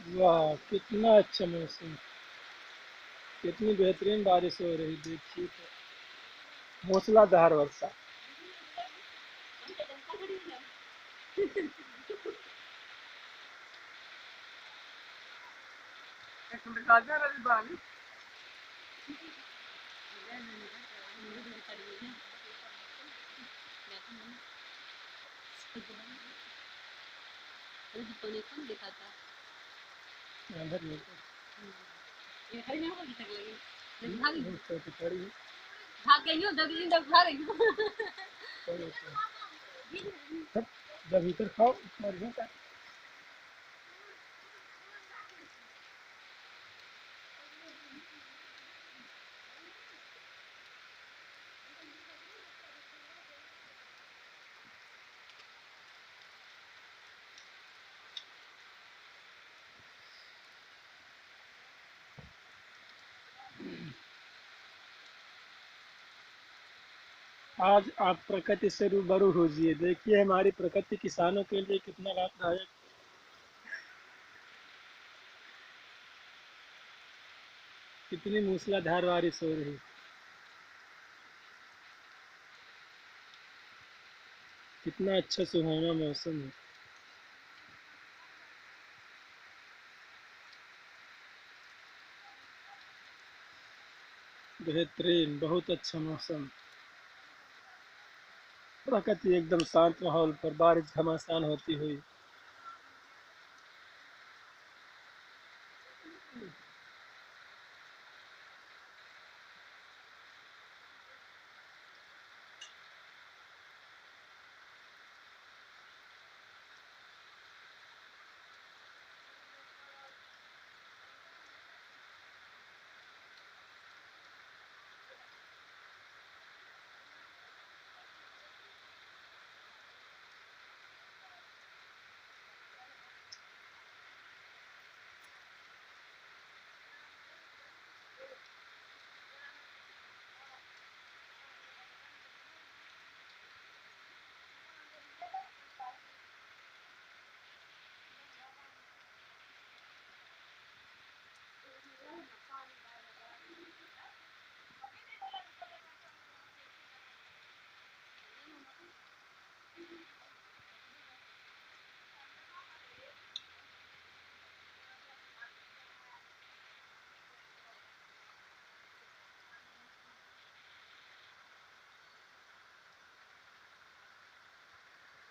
वाह, कितना अच्छा मौसम, कितनी बेहतरीन बारिश हो रही देखिए तो। मूसलाधार वर्षा। अंदर नहीं तो। तो खड़ी है। कोई ऐसा नहीं। हट, जब भीतर खाओ मर गया। आज आप प्रकृति से रूबरू होजिए, देखिए हमारी प्रकृति किसानों के लिए कितना लाभदायक। कितनी मूसलाधार बारिश हो रही। कितना अच्छा सुहाना मौसम है। बेहतरीन, बहुत अच्छा मौसम। प्रकृति एकदम शांत माहौल पर बारिश घमासान होती हुई।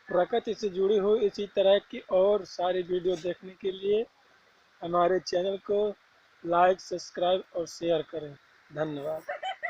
प्रकृति से जुड़ी हुई इसी तरह की और सारी वीडियो देखने के लिए हमारे चैनल को लाइक, सब्सक्राइब और शेयर करें। धन्यवाद।